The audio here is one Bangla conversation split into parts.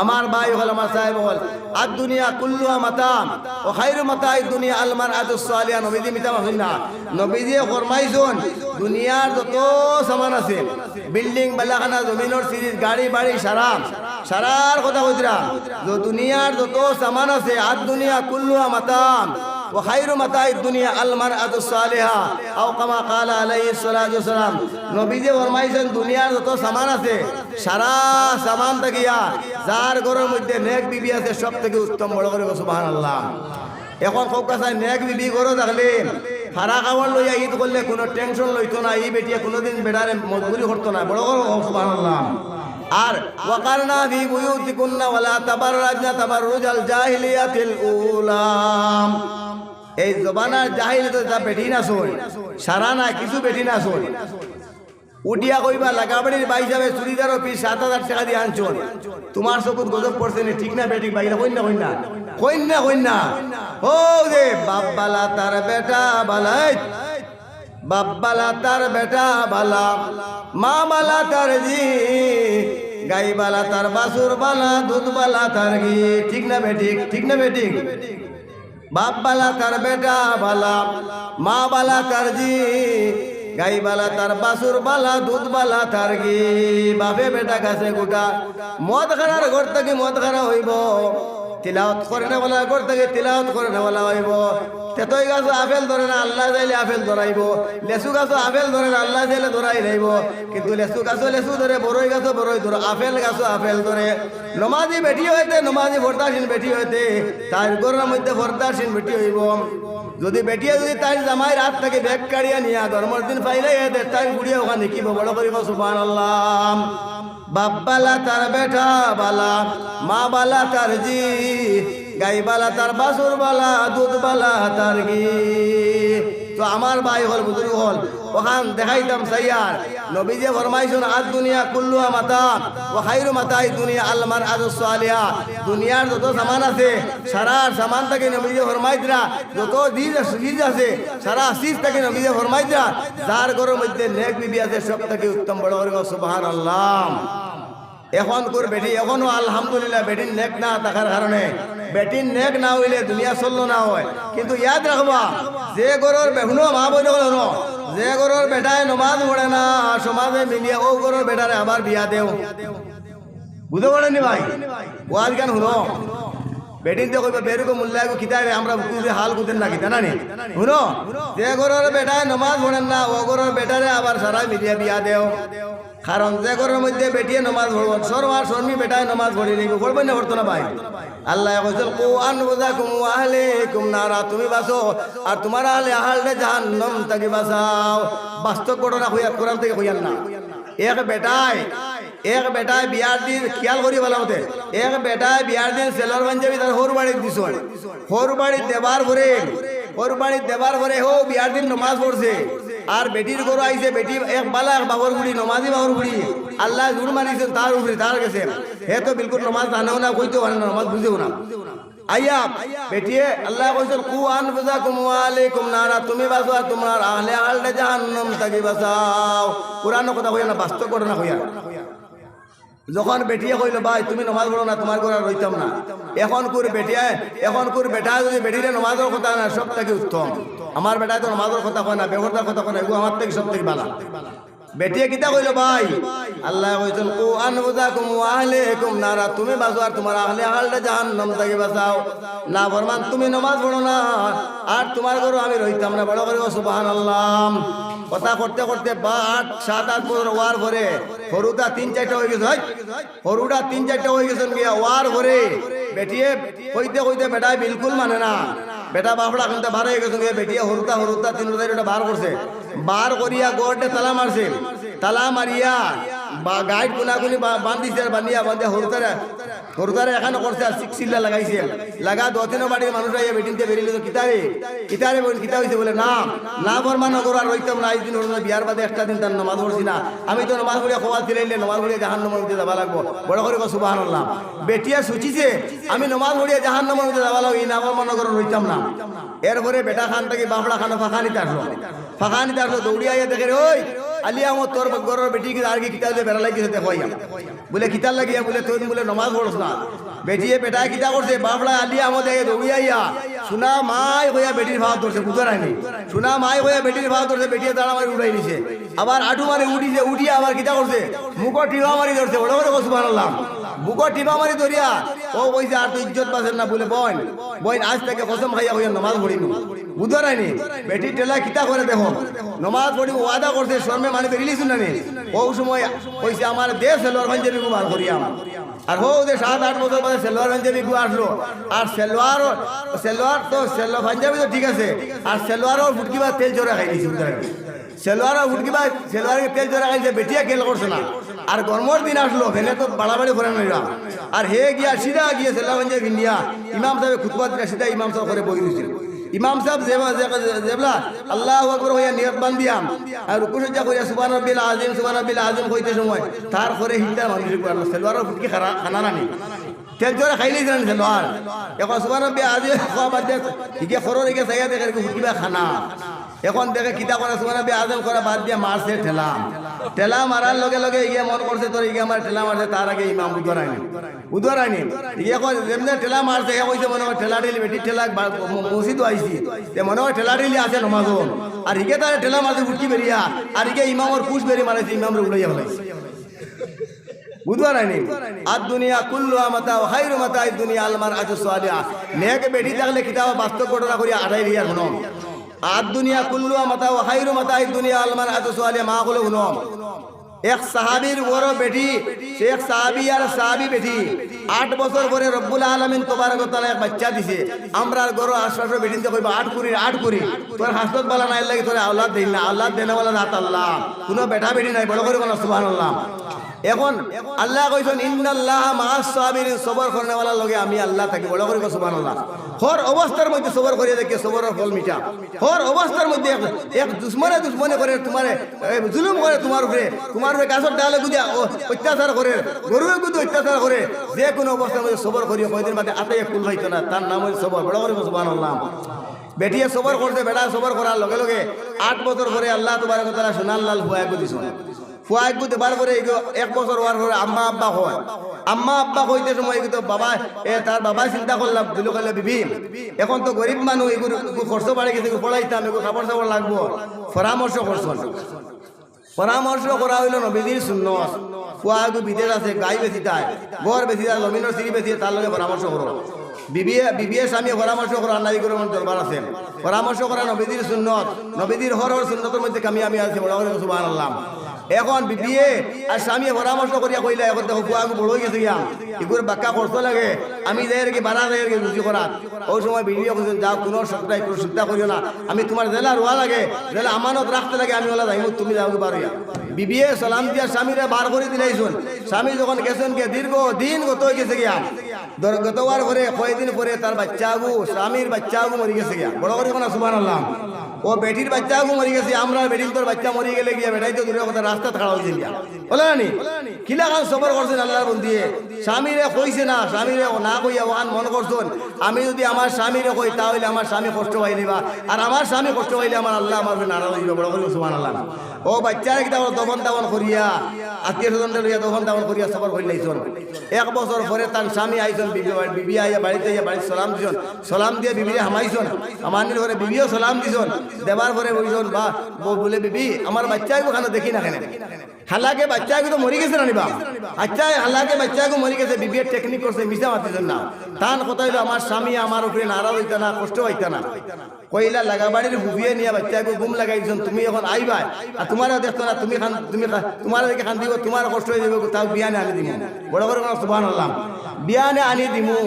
আমার ভাই হল আমার সাহেব হল আর দুনিয়া কুল্লুহা মাতাম ও খায়রু মাতাই দুনিয়া আল মারআতুস সালিহা নবীজি মিতাম হইন না নবীজি ফরমাইছেন দুনিয়ার যত সামান আছে বিল্ডিং বালাখানা জমিনের সিরিজ গাড়ি বাড়ি সারার কথা কইরা যে দুনিয়ার যত সামান আছে আর দুনিয়া কুল্লুহা মাতাম ও খায়রু মাতাই দুনিয়া আল মারআতুস সালিহা আও কামা ক্বালা আলাইহিস সালাতু ওয়াসালাম নবীজি ফরমাইছেন দুনিয়ার যত সামান আছে সারা সামান থাকিয়া যার ঘরের মধ্যে নেক বিবি আছে সব থেকে উত্তম বড় করে সুবহানাল্লাহ। এখন খুব কাছে নেক বিবি ঘরে থাকলেন ফারা খাবার লইয়া ঈদ করলে কোনো টেনশন লইতো না, এই বেটিয়া কোনোদিন বেড়ারে মজবুরি করতো না, বড় করে সুবহানাল্লাহ। আর ওয়াকারনা ফি বুয়ুতিকুন্না ওয়ালা তাবাররাজনা তাবাররুজাল জাহিলিয়াতিল উলা, এই জবানার জাহিলিয়াতে যা বেটি না শোন সারা না কিছু বেটি না শোন উঠিয়া কইবা লাগাবাড়ির বাই যাবে চুরিদারও পিস 7,000 টাকা দিয়ে আনছন, তোমার চকুত গজব পড়ছে না ঠিক না বেটি বাইরে কইনা ও রে বাব্বালা তার বেটা বালাই, বাব্বালা তার বেটা বালা, মা বালা তার জি, গাই বালা তার বাসুর বালা, দুধ বালা তার ঘি, ঠিক না বেটি বাব্বালা তার বেটা বালা, মা বালা তার জি, গাই বালা তার বাসুর বালা, দুধ বালা তার ঘি। বাপে বেটা গাছে গোটা মদ খারার ঘর থেকে মদ খারা হইব, তিলাওয়াত করে না বলা ঘর থেকে তিলাওয়াত করে না বলা হইব। তেতই গাছ আপেল ধরে না আল্লাহ চাইলে আপেল ধরাইব, লেসু গাছ আপেল ধরে না আল্লাহ চাইলে ধরাই যাইব, কিন্তু লেসু গাছ লেসু ধরে, বড়ই গাছ বড়ই ধরে, আপেল গাছ আপেল ধরে। নমাজি বেটি হইতে নমাজি ভর্তাসীন বেটি হইতে তার ঘরের মধ্যে ভর্তাসীন বেটি হইব। যদি বেটিয়া যদি তাই জামাই রাত থেকে ব্যাগ কাড়িয়া নিয়া ধর্মের দিন পাইলে তাই বুড়িয়া ওখানে কি বড় করিব সুবহানাল্লাহ। বাব্বালা তার বেটা বালা, মা বালা তার জি, গাই বালা তার বাসুর বালা, দুধ বালা তার ঘি। তো আমার ভাই হল বুজুর্গ হল ওখান দেখাইতাম সাইয়ার নবীজি ফরমাইছেন আদ দুনিয়া কুল্লুহা মাতাম ও খায়রু মাতাই দুনিয়া আল মারআতুস সালিহা, দুনিয়ার যত সামান আছে সারার সামান থেকে নবীজি ফরমাইতরা, যত জিনিস আছে সারা চিজ থেকে নবীজি ফরমাইতরা, যার ঘরের মধ্যে নেক বিবি আছে সব থেকে উত্তম বড় করে সুবহানাল্লাহ। এখন কোর বেটি এখনো আলহামদুলিল্লাহ বেটির নেক না থাকার কারণে বেটির নেক না হইলে দুনিয়া চললো না হয়। কিন্তু ইয়াদ রাখবা যে গরুর বেহুনো মা বই হলো যে গরুর বেটায় নমাজ পড়ে না সমাজে মিলিয়ে ও গরুর বেটারে আবার বিয়া দেও, বুঝতে পারেনি ভাই? ওয়াজ গান শুনো বেটিন দিয়ে কইবা বেরুকো মূল্যায় কিতাবে আমরা হাল কুদেন না কিতা নানি শুনো, যে গরুর বেটায় নমাজ পড়েন না ও গরুর বেটারে আবার সারা মিলিয়ে বিয়া দেও। কারণ যে ঘরের মধ্যে বেটিয়ে নমাজ পড়ব সরমার শর্মী বেটায় নমাজ পড়ি নিব পড়বেন না পড়তো না ভাই? আল্লাহ কইছেন কু আনফুসাকুম ওয়া আহলিকুম নারা, তুমি বাঁচো আর তোমার আহলে আহলে জাহান্নাম থেকে বাঁচাও। বাস্তব ঘটনা কইয়া কোরআন থেকে কইয়ান না। এক বেটায় বিয়ার দিন খেয়াল করি বলা হতে এক বেটায় বিয়ার দিন সেলর পাঞ্জাবি তার হর বাড়ি দিছ, হর বাড়ি দেবার পরে হো বিয়ার দিন নমাজ পড়ছে আর বেটির গরু আইছে, বেটি এক বালা এক বাবর বুড়ি নমাজি বাবর বুড়ি আল্লাহ জোর মারিছেন তার উপরে তার গেছে, হে তো বিলকুল নমাজ জানেও না কইতেও পারে না নমাজ বুঝেও না। আইয়া বেটিয়ে আল্লাহ কইছেন কু আনফুসাকুম ওয়া আহলিকুম নারা, তুমি বাঁচো আর তোমার আহলে আহলে জাহান্নাম থেকে বাঁচাও। কোরআন কথা কইয়া না, বাস্তব ঘটনা কইয়া। যখন বেটিয়ে কইল ভাই তুমি নমাজ পড়ো না তোমার ঘরে রইতাম না, এখন কুর বেটা যদি বেটিরে নমাজের কথা না সব থেকে উত্তম। আমার বেটায় তো নমাজের কথা কয় না, বেহরদার কথা কয় না, এগুলো আমার থেকে সব থেকে ভালো। বেটিয়ে কিতা কইল ভাই আল্লাহ কইছেন কু আনফুসাকুম ওয়া আহলিকুম নারা, তুমি বাঁচো আর তোমার আহলে আহলে জাহান্নাম থেকে বাঁচাও। না ফরমান তুমি নমাজ পড়ো না আর তোমার ঘরে আমি রইতাম না, বড় করে সুবহানাল্লাহ। কথা করতে করতে 7-8 বছর ওয়ার ভরে হরুটা 3-4টা হয়ে গেছে, হরুটা 3-4টা হয়ে গেছেন গিয়া ওয়ার ভরে বেটিয়ে কইতে বেটায় বিলকুল মানে না, বেটা বাপড়া কিন্তু বার হয়ে গেছে গিয়া বেটিয়ে হরুটা 3-4টা বার করছে, বার করিয়া গড়ে তালা মারছে, তালা মারিয়া বা গাইড কোনাগুলি বান্ধিছে আর বান্ধিয়া হরুতারে এখানে করছে আর সিক্সিল্লা লাগাইছে, লাগা 2-3 বাড়ির মানুষ আইয়া বেটিনতে বেরিয়ে কিতারে কিতা হয়েছে বলে না বরমান করো আর রইতাম না, এই দিন বিয়ার বাদে একটা দিন তার নমাজ পড়ছি না, আমি তো নমাজ পড়িয়া খোয়া দিলাইলে নমাজ পড়িয়া জাহান্নামের মধ্যে যাবা লাগবো, বড় করে সুবহানাল্লাহ। বেটিয়া সুচিছে আমি নমাজ পড়িয়া জাহান্নামের মধ্যে যাবা লাগবো, এই না বরমান করো রইতাম না। এরপরে বেটা খান থেকে বাপড়া খানো ফাঁকা নিতে আসলো, দৌড়িয়া আইয়া দেখে ওই আলিয়া আমার তোর গরর বেটি কি আর কি কিতাব দিয়ে বেড়া লাগিয়েছে দেখো বলে কিতাব লাগিয়া বলে তুই বলে নমাজ পড়ছ না বেটিয়ে বেটায় কিতা করছে বাপড়া আলিয়া আমাদের দৌড়িয়াইয়া সোনা মাই হইয়া বেটির ভাব ধরছে বুঝারাইনি সোনা মাই হইয়া বেটির ভাব ধরছে বেটিয়ে দাঁড়া মারি উঠাই দিছে আবার আটু মারি উঠিছে উঠিয়া আবার কিতা করছে মুখর টিপা মারি ধরছে বড় বড় সুবহানাল্লাহ বুকর টিপা মারি ধরিয়া ও কইছে আর তো ইজ্জত পাচ্ছেন না বলে বোন আজ থেকে কসম খাইয়া হইয়া নমাজ পড়িনি বুঝারাইনি বেটি টেলা কিতা করে দেখো নমাজ পড়ি ওয়াদা করছে শর্মে মানে বেরিলি শুনানি ও সময় কইছে আমার দেশ সেলোয়ার পাঞ্জাবি কুমার করিয়াম আর হো ওদের 7-8 বছর বাদে সেলোয়ার পাঞ্জাবি গু আসলো আর সেলোয়ার তো সেলোয়ার পাঞ্জাবি তো ঠিক আছে আর সেলোয়ারও ফুটকিবা তেল চোরা খাই দিয়েছি সেলোয়ারও ফুটকিবা সেলোয়ারকে তেল চোরা খাইছে বেটিয়া খেল করছে না আর গরমর দিন আসলো ভেলে তো বাড়াবাড়ি করে নিলা আর হে গিয়া সিধা গিয়ে সেলোয়ার পাঞ্জাবি ইন্ডিয়া ইমাম সাহেব খুতবা দিলা সিধা ইমাম সাহেব করে বই দিয়েছিল ইমাম সাহেব জেবলা আল্লাহু আকবার হইয়া নিয়ত বান্দিয়াম আর রুকু সজ্জা কইয়া সুবহান রাব্বিল আযীম কইতে সময় তার করে হিন্দা মানুষ করানো সেলোয়ারও ফুটকি খানা নানি তেল জোরে খাইলেই জানেন সেলোয়ার এখন সুবহান রাব্বিল আযীম খাওয়া বাদ দিয়ে ইকে খরর ইকে সাইয়া দেখে ফুটকিবা খানা এখন দেখে কিতা করে সুবহান রাব্বিল আযীম করা বাদ দিয়ে মারছে ঠেলা মারার লগে লগে ইয়ে মন করছে তোর ইকে আমার ঠেলা মারছে তার আগে ইমাম উদ্ধারায়নি ইয়ে এখন যেমনি ঠেলা মারছে এ কইছে মনে হয় ঠেলা ঠেলি বেটি ঠেলা মসজিদ আইছি মনে হয় ঠেলা ঠেলি আছে নমাজও আর ইকে তার ঠেলা মারছে উঠকি বেরিয়া আর ইকে ইমামর কুশ বেরি মারাইছে ইমামরে উড়াইয়া ফেলাইছে বুঝবারাইনি আর দুনিয়া কুল্লু মাতা ও খায়রু মাতা এই দুনিয়া আলমার আজু সালিহা নেক বেটি থাকলে কিতাব বাস্তব ঘটনা করিয়া আড়াই রিয়া শুনো আর দুনিয়া কুল্লু মাতা ও খায়রু মাতা এই দুনিয়া আলমার আজু সালিহা মা গুলো শুনো এক সাহাবীর বড় বেটি শেখ সাহাবী আর সাহাবী বেটি 8 বছর পরে রব্বুল আলামিন তবারক ওয়া তাআলা এক বাচ্চা দিছে আমরার গরো আশরাফের বেটিতে কইবা 8 কুরি তোর হাসপাত বালা নাই লাগি তোর আওলাদ দেই না আওলাদ দেনা ওয়ালা জাত আল্লাহ কোনো বেটা বেটি নাই বড় করে বলো সুবহানাল্লাহ এখন আল্লাহ কইছেন ইন্নাল্লাহা মাআস সাবিরিন সবর করনেওয়ালা লগে আমি আল্লাহ থাকি বড় করে সুবহানাল্লাহ হর অবস্থার মধ্যে সবর করিয়া দেখে সবরের ফল মিঠা হর অবস্থার মধ্যে এক দুশ্মনে করে তোমারে জুলুম করে তোমার উপরে গাছর ডালে গুদিয়া অত্যাচার করে গরুয়ে গুদি অত্যাচার করে যে কোনো অবস্থার মধ্যে সবর করিয়া কয়দিন বাদে আতাইয়া কুল ভাইতো না তার নাম হইছে সবর বড় করে সুবহানাল্লাহ বেটিয়ে সবর করতে বেটা সবর করার লগে লগে 8 বছর পরে আল্লাহ তাবারক ওয়া তাআলা সোনার লাল ফুয়া দিছেন ফুয়াক বুঝতে বার করে 1 বছর হওয়ার পরে আম্মা আব্বা হইতে সময় কিন্তু বাবা তার বাবা চিন্তা করলাম দিল কইলে বিবি এখন তো গরিব মানুষ এগুলো খরচ বাড়ে গেছে পড়াইতাম এগুলো খাবার চাবার লাগবো পরামর্শ করা হইল নবীজির সুন্নত ফুয়াগু বিদেশ আছে গাই বেশি তাই গড় বেশি তাই জমিনের সিঁড়ি বেশি তার লগে পরামর্শ করো বিবিএ স্বামী পরামর্শ করা নাই করে দরবার আছে পরামর্শ করা নবীজির সুন্নত নবীজির হর সুন্নতের মধ্যে কামিয়াবি আছে বড় করে সুবহানাল্লাহ এখন বিবিএ আর স্বামী পরামর্শ করিয়া কইলা এখন দেখো ফুয়াগু বড় হয়ে গেছে গিয়া এগুলো বাক্কা করতে লাগে আমি যাই কি বাড়া যাই কি রুজি করা ওই সময় বিবিএ কইছেন যাও কোনো সপ্তাহে কোনো চিন্তা করিও না আমি তোমার জেলা রোয়া লাগে জেলা আমানত রাখতে লাগে আমি ওলা যাইমু তুমি যাও পারিয়া বিবিএ সালাম দিয়া স্বামীরে বার করে দিলাইছুন স্বামী যখন গেছেন কে দীর্ঘ দিন গত হয়ে গেছে গিয়া গতবার করে কয়েকদিন পরে তার বাচ্চাগু স্বামীর বাচ্চাগু মরি গেছে গিয়া বড় করে কোনা সুবহানাল্লাহ ও বেটির বাচ্চাগু মরি গেছে আমরা বেটির তোর বাচ্চা মরি গেলে গিয়া বেটাই তো দূরের কথা রাস্তা খাড়া হয়েছে গিয়া বলে না নি কিলা খান সবর করছেন আল্লাহর বন্দিয়ে স্বামীরে কইছে না স্বামীরে না কইয়া ওখান মন করছেন আমি যদি আমার স্বামীরে কই তাহলে আমার স্বামী কষ্ট পাইলিবা আর আমার স্বামী কষ্ট পাইলে আমার আল্লাহ আমার নারাজ হইবে বড় করে সুবহানাল্লাহ ও বাচ্চার কিতা দফন দাফন করিয়া আত্মীয় স্বজনটা লইয়া দফন দাফন করিয়া সবর কইলাইছন 1 বছর পরে তার স্বামী আইছন বিবি আইয়া বাড়িতে সালাম দিছন সালাম দিয়ে বিবিরে হামাইছন আমানির ঘরে বিবিও সালাম দিছন দেবার পরে বইছন বা বলে বিবি আমার বাচ্চাকে ওখানে দেখি না কেন হালাকে বাচ্চাকে তো মরি গেছে না নিবা আচ্ছা হালাকে বাচ্চাকে মরি গেছে বিবির টেকনিক করছে মিশা মাতিছেন না তান কথা হইলো আমার স্বামী আমার উপরে নারাজ হইতা না কষ্ট হইতা না কইলা লাগা বাড়ির বুবিয়ে নিয়ে বাচ্চাকে ঘুম লাগাইছেন তুমি এখন আইবা আর তোমারও দেখতো না তুমি তোমার দেখে খান দিব তোমার কষ্ট হয়ে যাবে তাও বিয়ানে আনি দিমু বড় করে সুবহানাল্লাহ বিয়ানে আনি দিমু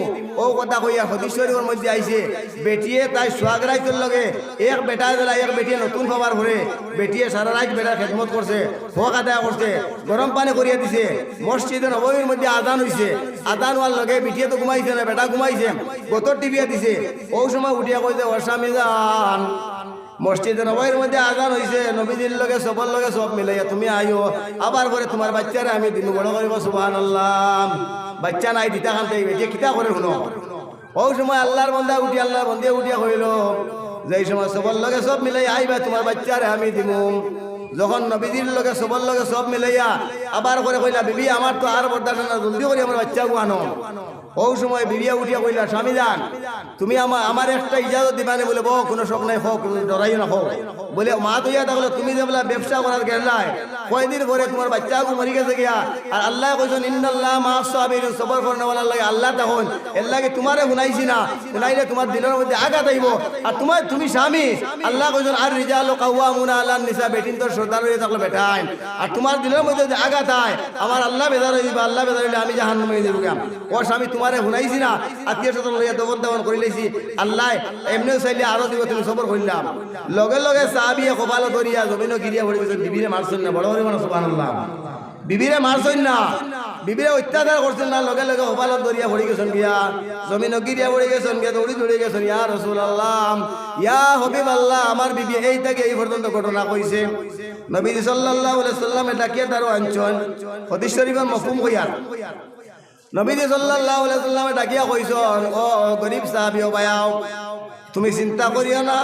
ও কথা কইয়া হদিশ্বরীর মধ্যে আইছে বেটিয়ে তাই সোয়াগরাইতর লগে এক বেটা দিলা এক বেটিয়ে নতুন খবর ভরে বেটিয়ে সারা রাত বেটার খেদমত করছে হক আদায় করছে গরম পানি করিয়া দিছে মসজিদে নববীর মধ্যে আজান হইছে আজান হওয়ার লগে বেটিয়ে তো ঘুমাইছে না বেটা ঘুমাইছে গোতর টিভিয়া দিছে ওই সময় উঠিয়া কইছে ওর স্বামী যান মসজিদে নববীর মধ্যে আজান হইছে নবীজির লগে সবার লগে সব মিলাইয়া তুমি আইও আবার পরে তোমার বাচ্চারে আমি দিন বড় করিব সুবহানাল্লাহ বাচ্চা নাই দিতা খানতে যে কিতা করে শুনো ওই সময় আল্লাহর বন্দে উঠিয়া কইল যে সময় সবার লগে সব মিলাই আইবা তোমার বাচ্চারে আমি দিমু যখন নবীজির লগে সবর লগে সব মিলাইয়া আবার করে কইলা বিবি আমার তো আর বরদাস্ত না, জলদি করে আমার বাচ্চা আনো। ওই সময় বিবিয়া উঠিয়া কইলা স্বামী যান তুমি আমার একটা ইজাজত দিবানে, বলে বউ কোনো শখ নাই, হোক ডরাইও না, হোক বলে মা তুইয়া তাহলে তুমি যে বলে ব্যবসা করার গেলাই কয়দিন পরে তোমার বাচ্চা মরি গেছে গিয়া, আর আল্লাহ কইছেন ইন্নাল্লাহ মা'আস সাবিরিন, সবর করনেওয়ালার লাগে আল্লাহ তখন এর লাগে তোমারে শুনাইছি না, শুনাইলে তোমার দিলের মধ্যে আঘাত আইব। আর তুমি স্বামী আল্লাহ কইছেন আর রিজালু কাওয়ামুনা আলান নিসা, বেটিন তোর সর্দার হয়ে থাকলে বেটাইন, আর তোমার দিলের মধ্যে যদি আঘাত হয় আমার আল্লাহ বেজার হয়ে দিবা, আল্লাহ বেজার হইলে আমি জাহান্নামে দিব। ও স্বামী তোমারে শুনাইছি না, আত্মীয় স্বজন লইয়া দবন দবন করে লাইছি, আল্লাহ এমনিও চাইলে আরো দিব, তুমি সবর করলাম। লগে লগে সাহাবিয়ে কপালে ধরিয়া জমিনও গিরিয়া পড়ে গেছেন, বিবিরে মারছেন না, বড় বড় মানুষ সুবহানাল্লাহ, বিবিরে মারছেন না, বিবিরে অত্যাচার করছেন না, লগে লগে কপালত ধরিয়া পড়ে গেছেন গিয়া জমিনও গিরিয়া পড়ে গেছেন গিয়া দৌড়ি দৌড়ে গেছেন, ইয়া রাসূলুল্লাহ ইয়া হাবিবাল্লাহ, আমার বিবি এই থেকে এই পর্যন্ত ঘটনা কইছে। নবী সাল্লাল্লাহু আলাইহি সাল্লাম ডাকিয়া তারও আনছেন, হাদিস শরীফের মফহুম কইয়া নবীজি সাল্লাল্লাহু আলাইহি সাল্লামে ডাকিয়া কইছেন, ও গরীব সাহাবী ও ভাইয়াও তুমি চিন্তা করিও না।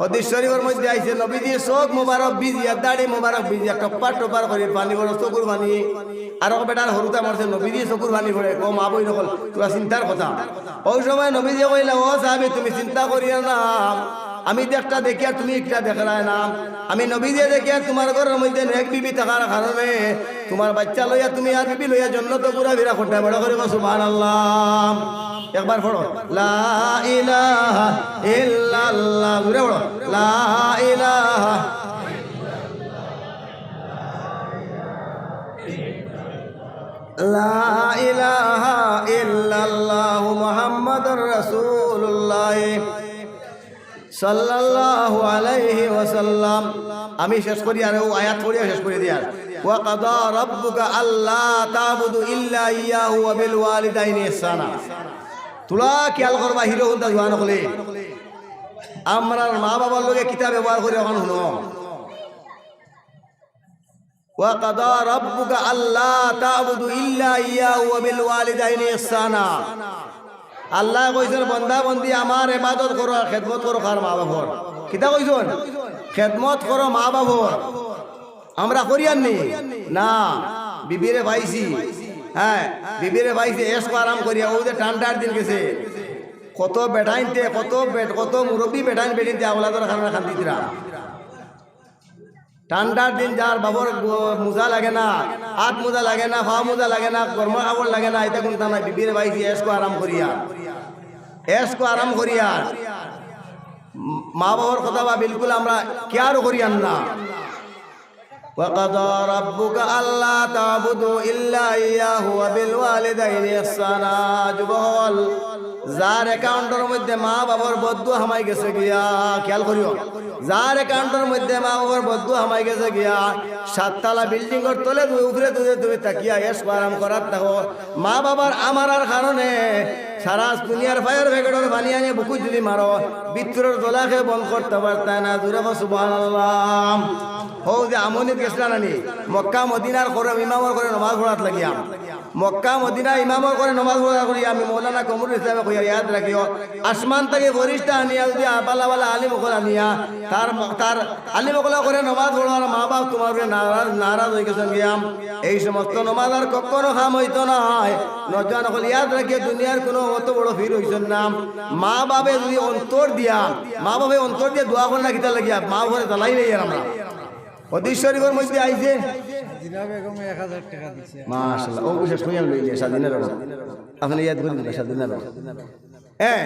হাদিস শরীফের মধ্যে আইছে নবীজি চোখ মোবারক ভিজিয়া দাড়ি মোবারক ভিজিয়া টপার টপার করে পানি পড়ে চকুর পানি, আর বেটার হরুতা মারছে নবীজি চকুর পানি পড়ে, ও মা বই নকল তোরা চিন্তার কথা। ওই সময় নবীজি কইলা, ও সাহাবী তুমি চিন্তা করিও না, আমি একটা দেখি আর তুমি একটা দেখায় না, আমি নবীজি দেখি আর তোমার ঘরের মধ্যে এক বিবি থাকার কারণে তোমার বাচ্চা লইয়া তুমি আর বিবি লইয়া জন্য তো পুরা বিরা খোটা বড় করে সুবহানাল্লাহ। একবার পড়ো লা ইলাহা ইল্লাল্লাহ, জোরে পড়ো লা ইলাহা লা ইলাহা ইল্লাল্লাহু মুহাম্মাদুর রাসূলুল্লাহ সাল্লাল্লাহু আলাইহি ওয়াসাল্লাম। আমি শেষ করি আর ও আয়াত পড়িয়া শেষ করে দিয়ার, ওয়া কাদা রাব্বুকা আল্লা তা'বুদু ইল্লা ইয়াহু ওয়া বিল ওয়ালিদাইনি ইহসানা। তোলা খেয়াল করবা হিরো হুন্দা জোয়ান হলে আমরার মা বাবার লগে কিতাব ব্যবহার করে এখন শুনো, ওয়া কাদা রাব্বুকা আল্লা তা'বুদু ইল্লা ইয়াহু ওয়া বিল ওয়ালিদাইনি ইহসানা। আল্লাহ কইছেন বন্দা বন্দি আমার ইবাদত করো আর খেদমত করো কার মা বাবার, কিতা কইছেন খেদমত করো মা বাবার, আমরা করি আননি না। বিবিরে পাইছি, হ্যাঁ বিবিরে পাইছি এস আরাম করিয়া, ও যে ঠান্ডার দিন গেছে কত বেটাইনতে কত মুরব্বী বেটাইন বেটিনতে আওলাদের কারণে খান্দিতরা, ঠান্ডার দিন যার বাবর মোজা লাগে না, হাত মোজা লাগে না, পা মোজা লাগে না, কর্ম কাপড় লাগে না, এটা কোনটা নাই। বিবিরে পাইছি এসকো আরাম করিয়া মা বাবার কথা বা বিলকুল আমরা কেয়ারও করিয়ান না। وَقَضَى رَبُّكَ أَلَّا تَعْبُدُوا إِلَّا إِيَّاهُ وَبِالْوَالِدَيْنِ إِحْسَانًا। যুবক যার অ্যাকাউন্টের মধ্যে মা বাবার বদদুয়া হামাই গেছে গিয়া, খেয়াল করিও, যার অ্যাকাউন্টের মধ্যে মা বাবার বদদুয়া হামাই গেছে গিয়া, 7 তলা বিল্ডিং এর তলে উপরে তুমি তাকিয়া এস আরাম করার থাকো, মা বাবার আমারার কারণে সারা দুনিয়ার ফায়ার ব্রিগেডের পানি আনে বুকু যদি মারো বিদ্যুতের দোলাকে বন্ধ করতে পারতায় না, জোরে সুবহানাল্লাহ। হো যে আমনিত গেছিলা নানি মক্কা মদিনার করে ইমামর করে নমাজ পড়াত লাগিয়া, মক্কা মদিনা ইমামর করে নমাজ পড়া করি আমি মৌলানা কমরুল ইসলামে কইয়া ইয়াদ রাখিও, আসমান থেকে ফরিস্তা আনিয়া যদি আবালা বালা আলিম ওকল আনিয়া তার আলিম ওকল করে নমাজ পড়ার মা বাপ তোমার নারাজ হয়ে গেছেন গিয়া, এই সমস্ত নমাজ আর কখনো খাম হইতো না হয়। নজান ওকল ইয়াদ রাখিয়ে দুনিয়ার কোনো অত বড় ফির হইছেন না, মা বাপে যদি অন্তর দিয়া দোয়া করে না কিতা লাগিয়া মা ঘরে জ্বালাই নেই। আর আমরা হাদিস শরীফের মধ্যে আইছে সাদিনা বেগম 1000 টাকা দিছে, মাশাআল্লাহ। ও বিশেষ কইয়া লইলে সাদিনা বেগম আপনি ইয়াদ করে দিবেন সাদিনা বেগম, হ্যাঁ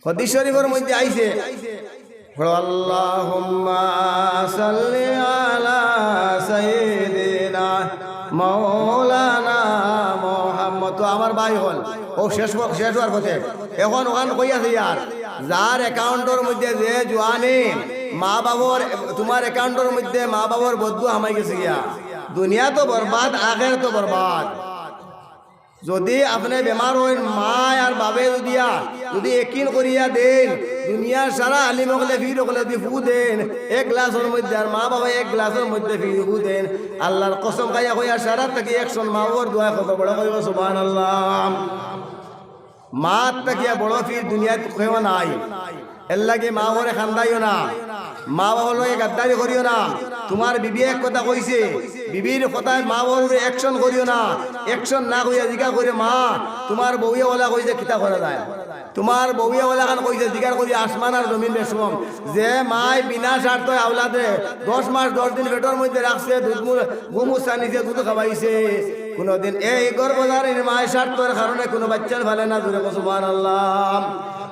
হাদিস শরীফের মধ্যে আইছে আল্লাহুম্মা সাল্লি আলা সাইয়্যিদিনা মাওলানা মুহাম্মদ। তো আমার ভাই হল ও শেষ হওয়ার পথে এখন ওখান কইয়াছে ইয়ার যার অ্যাকাউন্টের মধ্যে যে জোয়ানে মা বাবার তোমার অ্যাকাউন্টের মধ্যে মা বাবার বদদুয়া হামাই গেছে গিয়া, দুনিয়া তো বরবাদ আখের তো বরবাদ। যদি আপনি বেমার হইন মা আর বাবে যদি একিন করিয়া দেন দুনিয়ার সারা আলিম হলে ফির হলে দি ফু দেন এক গ্লাসের মধ্যে আর মা বাবা এক গ্লাসের মধ্যে ফু দেন, আল্লাহর কসম খাইয়া কইয়া সারা থেকে 100 মা বাবার দোয়া কত বড় কইব সুবহানাল্লাহ। মা তাকিয়া বড় ফির দুনিয়াতে কেউ নাই। এর লাগে মা বাবারে খান্দাইও না, মা বাবার লগে গাদ্দারি করিও না। তোমার বিবি এক কথা কইছে, বিবির কথায় মা বাবার অ্যাকশন করিও না। অ্যাকশন না কইয়া জিজ্ঞা করে মা তোমার বউয়ে ওলা কইছে কিতা করা যায়, তোমার বউয়ে ওলা খান কইছে জিজ্ঞাসা করি আসমান আর জমিন বেশম যে মাই বিনা স্বার্থ আওলাদে 10 মাস 10 দিন পেটের মধ্যে রাখছে, দুধ গুমুসা নিছে, দুধ খাওয়াইছে, কোনদিন এই গর্ভধারীর মায়ের স্বার্থের কারণে কোনো বাচ্চার ভালো না। জুড়ে সুবহানাল্লাহ।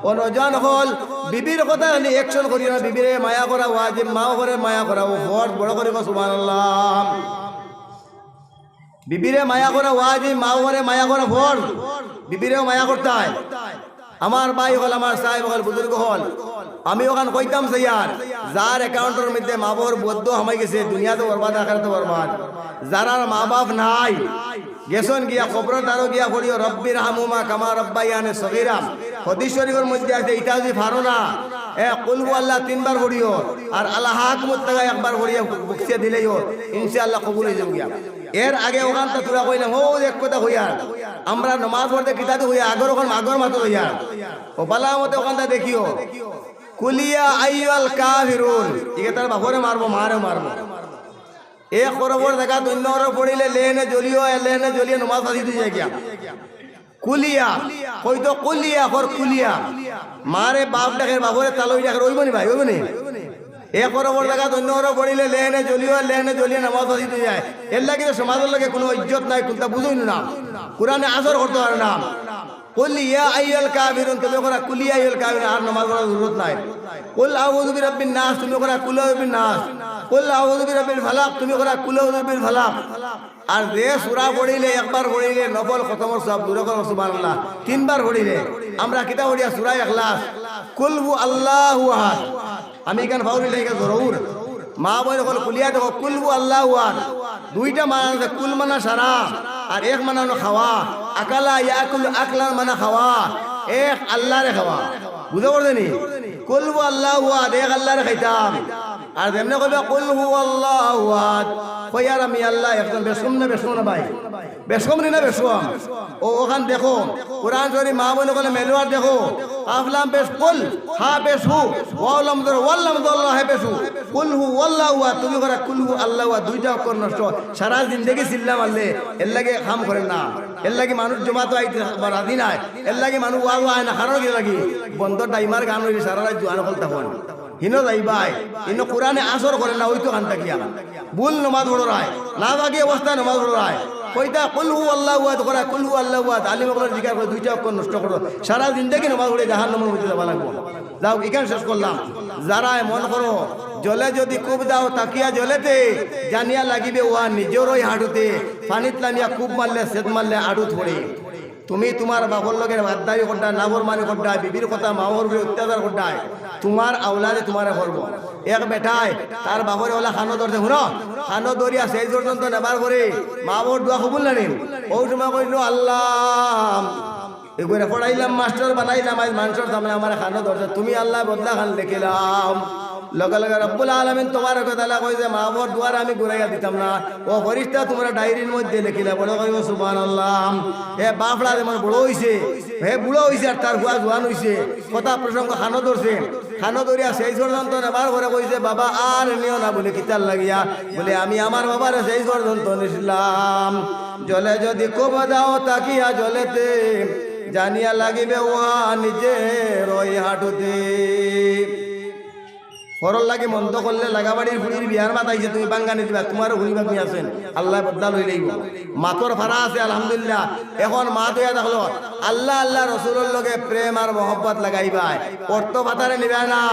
অনজন হল বিবির কথা খালি অ্যাকশন করি না, বিবিরে মায়া করা ওয়াজিব, মাও করে মায়া করা ও ফরজ, বড় করে সুবহানাল্লাহ। বিবিরে মায়া করা ওয়াজিব, মাও করে মায়া করা ফরজ, বিবিরেও মায়া করতে হয়। আমার ভাই হল, আমার সাহেব হল, বুজুর্গ হল, আমি ওখান কইতাম ইয়ার যার অ্যাকাউন্টের মধ্যে মা বাবার বদ্ধ হামাই গেছে, দুনিয়াতে বরবাদ আখিরাতে বরবাদ। যারা মা বাপ নাই গেছন গিয়া কবরের দ্বারও গিয়া পড়িও রব্বির হামুমা কামা রব্বায়ানি সগীরা। হাদিস শরীফের মধ্যে আছে এটা যদি পারো না কুল হুয়াল্লাহ 3 বার পড়িও আর আল্লাহ হাকমুত তাগা একবার পড়িয়া বুকসিয়া দিলেইও ইনশাআল্লাহ কবুল হয়ে যাবে। এর আগে ওখানটা তোরা কইলাম ও এক কথা হইয়া আমরা নামাজ পড়তে কিতাতে হইয়া আগর ওখান আগর মাত্র হইয়া ও বালা মতে ওখানটা দেখিও কুলিয়া আইয়াল কাফিরুন, একে তার বাপরে মারবো, মারে মারবো। এ খরবর দেখা দৈন্য পড়িলে লেনে জ্বলিও, লেনে জ্বলিয়ে নমাজ ফাঁসি দিয়ে যায় গিয়া কুলিয়া হয়তো কুলিয়া হর কুলিয়া মারে বাপ ডাকের বাপরে তালই ডাকের ওইবনি ভাই, ওইবনি। এ খরবর দেখা দৈন্য পড়িলে লেনে জ্বলিও, লেনে জ্বলিয়ে নামাজ ফাঁসি দিয়ে যায়। এর লাগে সমাজের লাগে কোনো ইজ্জত নাই, কোনটা বুঝই না, কোরআনে আসর করতে পারে না। কুলিয়া আইয়াল কাফিরুন, তুমি করা কুলিয়া আইয়াল কাফিরুন, আর নামাজ পড়ার জরুরত নাই। কুল আউযু বিরাব্বিন নাস, তুমি করা কুল আউযু বিন নাস। কুল আউযু বিরাব্বিল ফালাক, তুমি করা কুল আউযু বিল ফালাক। আর যে সূরা পড়িলে একবার পড়িলে নফল খতমের সওয়াব, দূরে করো সুবহানাল্লাহ। 3 বার পড়িলে আমরা কিতা পড়িয়া সূরা ইখলাস, কুল হু আল্লাহু আহাদ। আমি কেন ফাউরি লাগে জরুর মা বলে কল কুলিয়া দেখো কুল হু আল্লাহু আহাদ, দুইটা মানা আছে, কুল মানা সারা আর এক মানা হলো খাওয়া। আকালা ইয়াকুল আকলান মানা খাওয়া, এক আল্লাহরে খাওয়া, বুঝতে পারছেনি? কুল হু আল্লাহু আহাদ, এক আল্লাহরে খাইতাম। আর যেমনে কইবা কুল হু আল্লাহু আহাদ, কই আর আমি আল্লাহ একজন। বেশম না বেশম না ভাই, বেশম না বেশম। ও ওখান দেখো কোরআন শরীফ মা বলে কলে মেলুয়ার দেখো আফলাম বেশ কুল হা বেশ হু ওয়ালাম দর ওয়াল্লাম দল্লাহ হে বেশ হু কুল হু আল্লাহু আহাদ, তুমি করা কুল হু আল্লাহু আহাদ, দুইটা অক্ষর নষ্ট। সারা জিন্দেগি চিল্লাম আল্লে, এর লাগে কাম করেন না। এর লাগে মানুষ জমাতো আইতে রাজি নাই, এর লাগে মানুষ ওয়াও আয় না, কারণ কি লাগি বন্ধ ডাইমার গান হইলে সারা রাত জোয়ান ফলতা হন হিনো যাইবাই ইনো কোরআনে আসর করে না, ওই তো খান থাকিয়া ভুল নমাজ পড়ায় না বাকি অবস্থা নমাজ পড়ায়। কইতা কুল হু আল্লাহু আহাদ করা কুল হু আল্লাহু আহাদ, আলিম ওগুলো জিজ্ঞাসা করে দুইটা অক্ষর নষ্ট করো, সারা জিন্দেগি নমাজ পড়ে জাহান্নামের মধ্যে যাওয়া লাগবো। যাও এখানে শেষ করলাম। যারা মন করো জলে যদি খুব দাও তাকিয়া জলেতে, জানিয়া লাগিবে ওয়া নিজেরই হাঁটুতে, পানিত নামিয়া খুব মারলে সেদ মারলে আড়ুত পড়ে। তুমি তোমার বাপর লগের বাদ্দারি করডা, নাফরমানি করডা, বিবির কথা মাওর উপরে অত্যাচার করডায়, তোমার আওলাদে তোমারে করবো। এক বেটায় তার বাপরে ওলা খানো ধরতে, শুনো খানো ধরিয়া সেই পর্যন্ত নেবার করে মা বাবার দোয়া কবুল না নিন। ওই সময় কইল আল্লাহ এগুলো পড়াইলাম, মাস্টার বানাইলাম, আজ মানুষের সামনে আমার খানো ধরছে, তুমি আল্লাহ বদলা খান লিখিলাম। লগে লগে রব্বুল আলামিন তোমার কথা কইছে মা বাবার দুয়ার আমি ঘুরাইয়া দিতাম না, ও ফরিস্তা তোমরা ডায়েরির মধ্যে লিখিলা। বড় কইব সুবহানাল্লাহ। হে বাপড়া যেমন বড় হইছে, হে বুড়ো হইছে আর তার হুয়া জোয়ান হইছে, কথা প্রসঙ্গ খানো ধরছে। খানো ধরিয়া সেই পর্যন্ত নেবার করে কইছে বাবা আর নিও না, বলে কিতার লাগিয়া বলে আমি আমার বাবার সেই পর্যন্ত নিছিলাম। জলে যদি কোব দাও তাকিয়া জলেতে, জানিয়া লাগিবে ওয়া নিজের ওই হাঁটুতে। ফরল লাগে মন্দ করলে লাগাবাড়ির হুড়ির বিয়ার মাতাইছে, তুমি বাঙ্গানি দিবা, তোমারও হুড়ি বাকি আছেন, আল্লাহ বদলা লই লইব। মাতর ফারা আছে আলহামদুলিল্লাহ। এখন মা তৈয়া দেখলো আল্লাহ আল্লাহ রসুলের লগে প্রেম আর মোহব্বত লাগাইবাই, অর্থ ফাতারে নিবে না।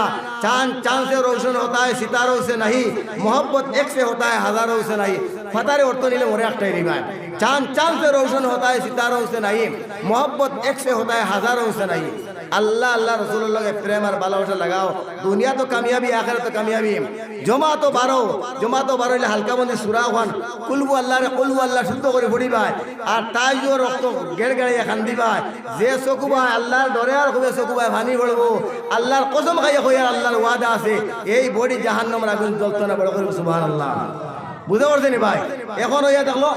চাঁদ চাঁদ से रोशन होता है सितारों से नहीं, मोहब्बत एक से होता है हजारों से नहीं। ফাতারে অর্থ নিলে মরে একটাই নিবাই। চাঁদ চাঁদ से रोशन होता है सितारों से नहीं, मोहब्बत एक से होता है हजारों से नहीं। আল্লাহ আল্লাহ রসুলের লগে প্রেম আর ভালোবাসা লাগাও, দুনিয়া তো কামিয়াবি আখিরাত তো কামিয়াবি। জমা তো বারো হইলে হালকা বন্দি সুরা হন কুলবু আল্লাহ রে কুলবু আল্লাহ শুদ্ধ করে পড়িবাই। আর তাই যে রক্ত গেড় গেড়াইয়া খান দিবাই, যে চকুবাই আল্লাহর ডরে আর খুবই চকুবাই ভানি পড়বো, আল্লাহর কসম খাইয়া কইয়া আল্লাহর ওয়াদা আছে এই বডি জাহান্নামের আগুন জ্বলতো না। বড় করে সুবহানাল্লাহ। বুঝতে পারছেন ভাই? এখন হইয়া দেখলো